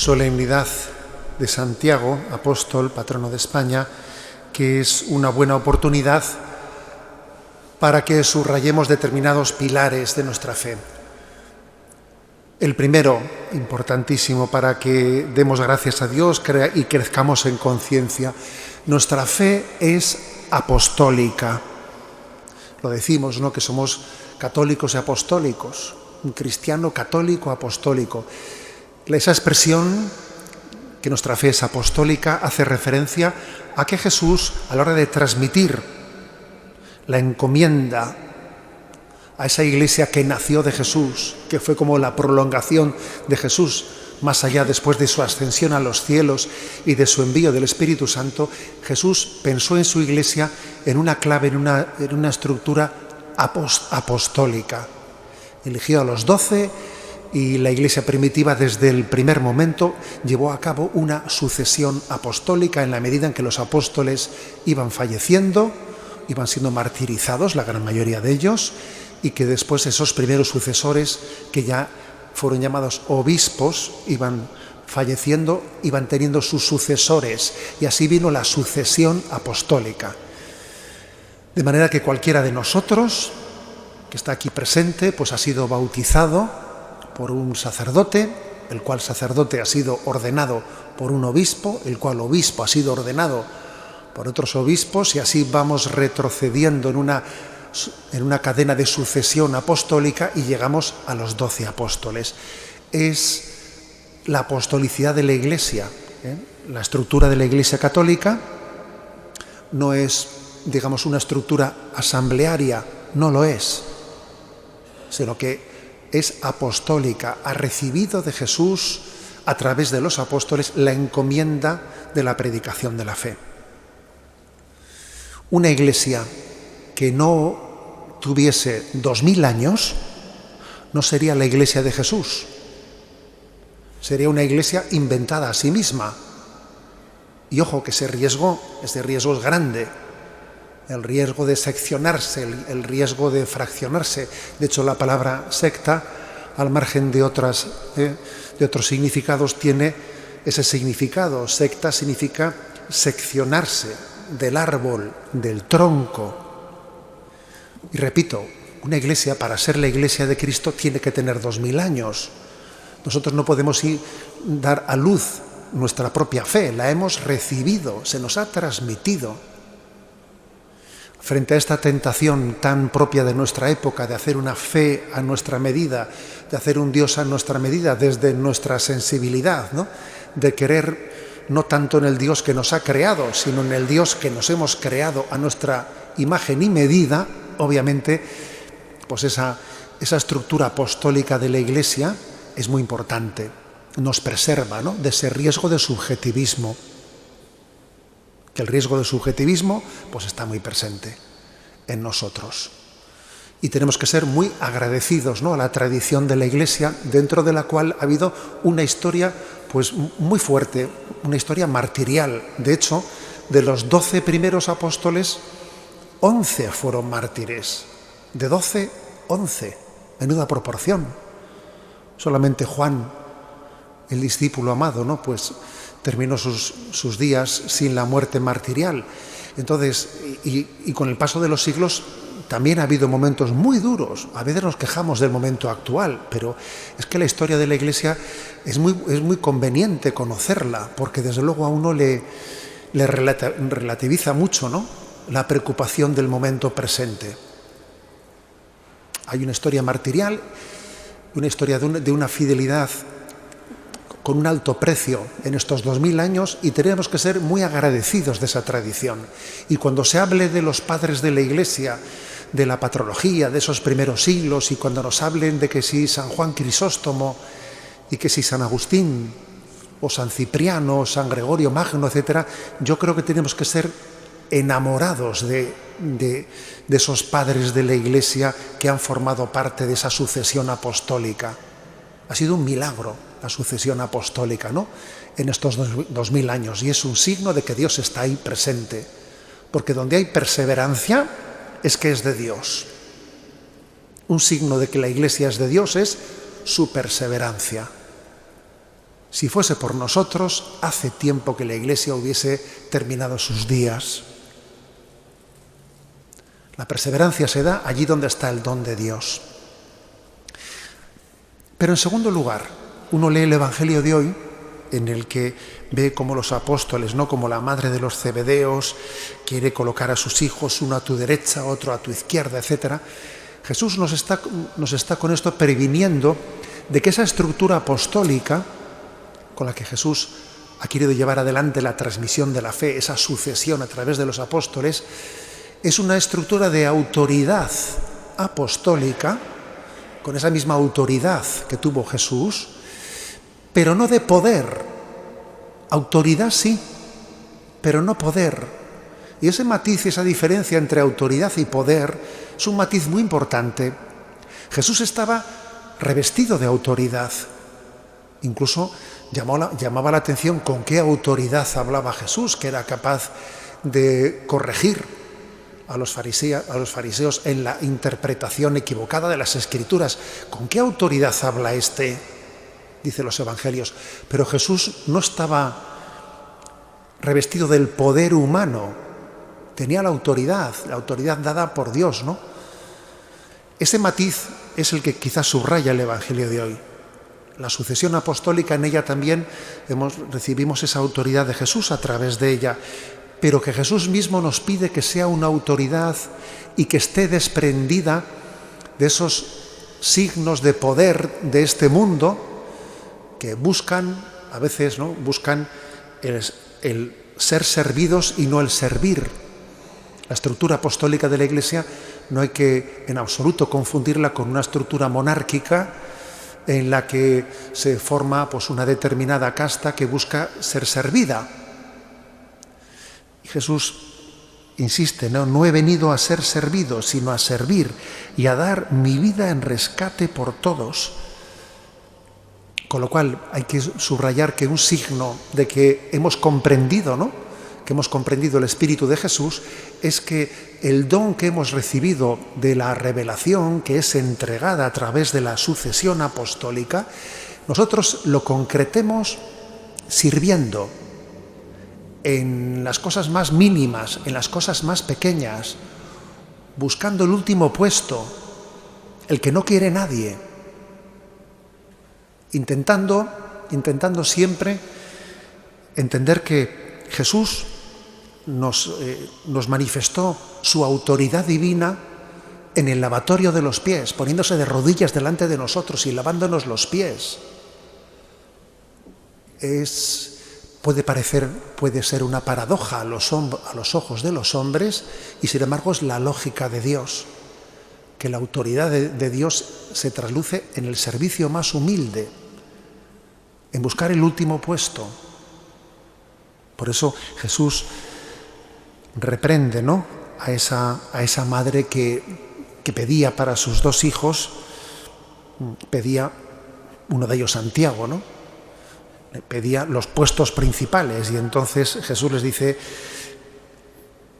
solemnidad de Santiago, apóstol, patrono de España, que es una buena oportunidad para que subrayemos determinados pilares de nuestra fe. El primero, importantísimo para que demos gracias a Dios y crezcamos en conciencia, nuestra fe es apostólica. Lo decimos, ¿no?, que somos católicos y apostólicos, un cristiano católico apostólico. Esa expresión, que nuestra fe es apostólica, hace referencia a que Jesús, a la hora de transmitir la encomienda a esa iglesia que nació de Jesús, que fue como la prolongación de Jesús, más allá después de su ascensión a los cielos y de su envío del Espíritu Santo, Jesús pensó en su iglesia en una clave, en una estructura apostólica. Eligió a los 12 y la iglesia primitiva desde el primer momento llevó a cabo una sucesión apostólica en la medida en que los apóstoles iban falleciendo, iban siendo martirizados, la gran mayoría de ellos, y que después esos primeros sucesores, que ya fueron llamados obispos, iban falleciendo, iban teniendo sus sucesores, y así vino la sucesión apostólica. De manera que cualquiera de nosotros que está aquí presente, pues ha sido bautizado por un sacerdote, el cual sacerdote ha sido ordenado por un obispo, el cual obispo ha sido ordenado por otros obispos, y así vamos retrocediendo en una cadena de sucesión apostólica y llegamos a los 12 apóstoles. Es la apostolicidad de la Iglesia, La estructura de la Iglesia católica no es, digamos, una estructura asamblearia, no lo es, sino que es apostólica, ha recibido de Jesús a través de los apóstoles la encomienda de la predicación de la fe. Una iglesia que no tuviese 2000 años no sería la iglesia de Jesús, sería una iglesia inventada a sí misma. Y ojo, que ese riesgo es grande, el riesgo de seccionarse, el riesgo de fraccionarse. De hecho, la palabra secta, al margen de otros significados, tiene ese significado. Secta significa seccionarse del árbol, del tronco. Y repito, una iglesia, para ser la iglesia de Cristo, tiene que tener 2000 años. Nosotros no podemos dar a luz nuestra propia fe, la hemos recibido, se nos ha transmitido. Frente a esta tentación tan propia de nuestra época, de hacer una fe a nuestra medida, de hacer un Dios a nuestra medida desde nuestra sensibilidad, ¿no?, de querer no tanto en el Dios que nos ha creado, sino en el Dios que nos hemos creado a nuestra imagen y medida, obviamente, pues esa estructura apostólica de la Iglesia es muy importante. Nos preserva, ¿no?, de ese riesgo de subjetivismo. Que el riesgo de subjetivismo pues está muy presente en nosotros. Y tenemos que ser muy agradecidos, ¿no?, a la tradición de la Iglesia, dentro de la cual ha habido una historia pues muy fuerte, una historia martirial. De hecho, de los 12 primeros apóstoles, 11 fueron mártires. De 12, 11. Menuda proporción. Solamente Juan, el discípulo amado, ¿no?, pues terminó sus días sin la muerte martirial. Entonces, y con el paso de los siglos también ha habido momentos muy duros. A veces nos quejamos del momento actual, pero es que la historia de la Iglesia es muy conveniente conocerla, porque desde luego a uno le relativiza mucho, ¿no?, la preocupación del momento presente. Hay una historia martirial, una historia de una fidelidad con un alto precio en estos 2000 años, y tenemos que ser muy agradecidos de esa tradición. Y cuando se hable de los padres de la Iglesia, de la patrología de esos primeros siglos, y cuando nos hablen de que si San Juan Crisóstomo y que si San Agustín o San Cipriano o San Gregorio Magno, etcétera, yo creo que tenemos que ser enamorados de esos padres de la Iglesia que han formado parte de esa sucesión apostólica. Ha sido un milagro la sucesión apostólica, ¿no?, en estos 2000 años, y es un signo de que Dios está ahí presente, porque donde hay perseverancia es que es de Dios. Un signo de que la Iglesia es de Dios es su perseverancia. Si fuese por nosotros, hace tiempo que la Iglesia hubiese terminado sus días. La perseverancia se da allí donde está el don de Dios. Pero en segundo lugar, uno lee el Evangelio de hoy, en el que ve cómo los apóstoles, ¿no?, como la madre de los Zebedeos, quiere colocar a sus hijos, uno a tu derecha, otro a tu izquierda, etc. Jesús nos está con esto previniendo de que esa estructura apostólica con la que Jesús ha querido llevar adelante la transmisión de la fe, esa sucesión a través de los apóstoles, es una estructura de autoridad apostólica, con esa misma autoridad que tuvo Jesús, pero no de poder. Autoridad sí, pero no poder. Y ese matiz, esa diferencia entre autoridad y poder, es un matiz muy importante. Jesús estaba revestido de autoridad. Incluso llamaba la atención con qué autoridad hablaba Jesús, que era capaz de corregir a los fariseos en la interpretación equivocada de las Escrituras. ¿Con qué autoridad habla este?, dicen los evangelios. Pero Jesús no estaba revestido del poder humano, tenía la autoridad dada por Dios, ¿no? Ese matiz es el que quizás subraya el Evangelio de hoy. La sucesión apostólica, en ella también recibimos esa autoridad de Jesús a través de ella, pero que Jesús mismo nos pide que sea una autoridad y que esté desprendida de esos signos de poder de este mundo que buscan, a veces, ¿no?, buscan el ser servidos y no el servir. La estructura apostólica de la Iglesia no hay que en absoluto confundirla con una estructura monárquica en la que se forma pues una determinada casta que busca ser servida. Y Jesús insiste, no he venido a ser servido, sino a servir y a dar mi vida en rescate por todos. Con lo cual hay que subrayar que un signo de que hemos comprendido, ¿no?, que hemos comprendido el Espíritu de Jesús, es que el don que hemos recibido de la revelación, que es entregada a través de la sucesión apostólica, nosotros lo concretemos sirviendo en las cosas más mínimas, en las cosas más pequeñas, buscando el último puesto, el que no quiere nadie, intentando siempre entender que Jesús nos manifestó su autoridad divina en el lavatorio de los pies, poniéndose de rodillas delante de nosotros y lavándonos los pies. Puede ser una paradoja a los ojos de los hombres, y sin embargo es la lógica de Dios, que la autoridad de Dios se trasluce en el servicio más humilde, en buscar el último puesto. Por eso Jesús reprende, ¿no?, a esa madre que pedía para sus dos hijos, pedía, uno de ellos Santiago, ¿no?, pedía los puestos principales, y entonces Jesús les dice: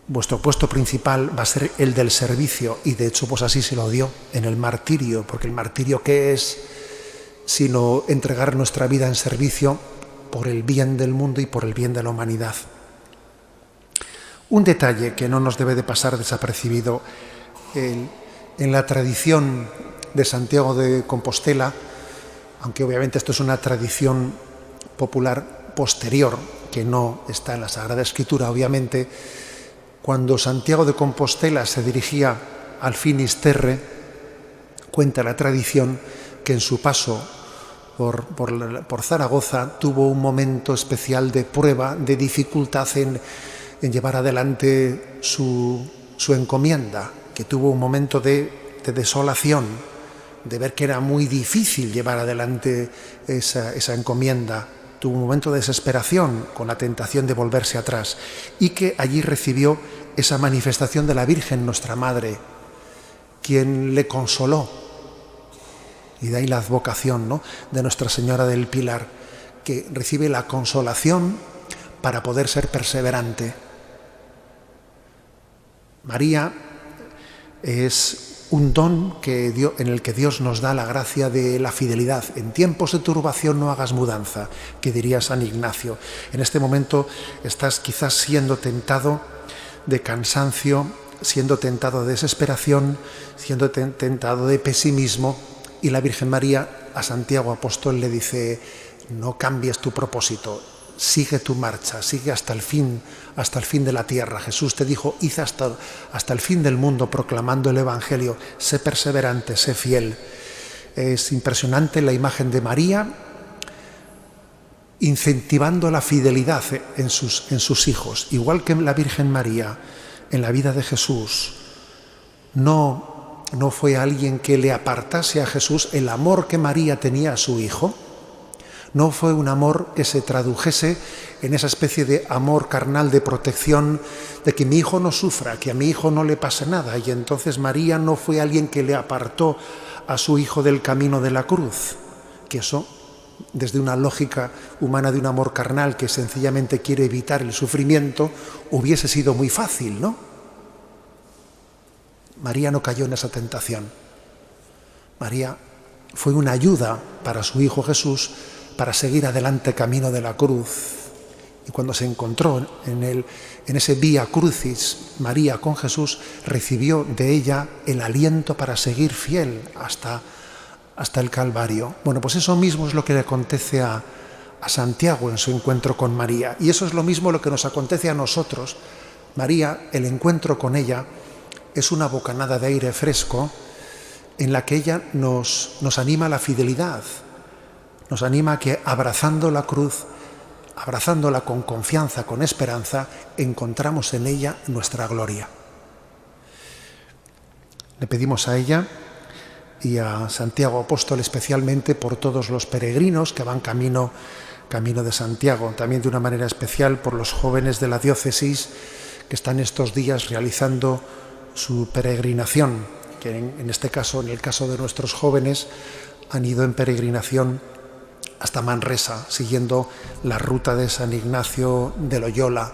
vuestro puesto principal va a ser el del servicio. Y de hecho pues así se lo dio en el martirio, porque el martirio, ¿qué es sino entregar nuestra vida en servicio por el bien del mundo y por el bien de la humanidad? Un detalle que no nos debe de pasar desapercibido: en la tradición de Santiago de Compostela, aunque obviamente esto es una tradición popular posterior, que no está en la Sagrada Escritura, obviamente, cuando Santiago de Compostela se dirigía al Finisterre, cuenta la tradición que en su paso por Zaragoza tuvo un momento especial de prueba, de dificultad en llevar adelante su encomienda, que tuvo un momento de desolación, de ver que era muy difícil llevar adelante esa encomienda. Tuvo un momento de desesperación, con la tentación de volverse atrás, y que allí recibió esa manifestación de la Virgen, nuestra Madre, quien le consoló. Y de ahí la advocación, ¿no?, de Nuestra Señora del Pilar, que recibe la consolación para poder ser perseverante. María es un don en el que Dios nos da la gracia de la fidelidad. En tiempos de turbación no hagas mudanza, que diría San Ignacio. En este momento estás quizás siendo tentado de cansancio, siendo tentado de desesperación, siendo tentado de pesimismo, y la Virgen María a Santiago Apóstol le dice: no cambies tu propósito, sigue tu marcha, sigue hasta el fin de la tierra. Jesús te dijo: id hasta el fin del mundo proclamando el Evangelio, sé perseverante, sé fiel. Es impresionante la imagen de María incentivando la fidelidad en sus hijos. Igual que la Virgen María en la vida de Jesús no fue alguien que le apartase a Jesús el amor que María tenía a su hijo. No fue un amor que se tradujese en esa especie de amor carnal de protección, de que mi hijo no sufra, que a mi hijo no le pase nada. Y entonces María no fue alguien que le apartó a su hijo del camino de la cruz, que eso, desde una lógica humana de un amor carnal que sencillamente quiere evitar el sufrimiento, hubiese sido muy fácil, ¿no? María no cayó en esa tentación. María fue una ayuda para su hijo Jesús para seguir adelante camino de la cruz. Y cuando se encontró en ese vía crucis María con Jesús, recibió de ella el aliento para seguir fiel hasta el Calvario. Bueno, pues eso mismo es lo que le acontece a Santiago en su encuentro con María. Y eso es lo mismo lo que nos acontece a nosotros. María, el encuentro con ella es una bocanada de aire fresco en la que ella nos anima a la fidelidad. Nos anima a que, abrazando la cruz, abrazándola con confianza, con esperanza, encontramos en ella nuestra gloria. Le pedimos a ella y a Santiago Apóstol especialmente por todos los peregrinos que van camino de Santiago, también de una manera especial por los jóvenes de la diócesis que están estos días realizando su peregrinación, que en este caso, en el caso de nuestros jóvenes, han ido en peregrinación hasta Manresa, siguiendo la ruta de San Ignacio de Loyola,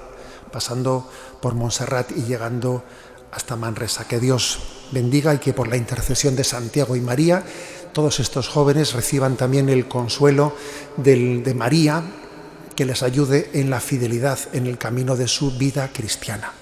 pasando por Montserrat y llegando hasta Manresa. Que Dios bendiga y que por la intercesión de Santiago y María todos estos jóvenes reciban también el consuelo de María, que les ayude en la fidelidad en el camino de su vida cristiana.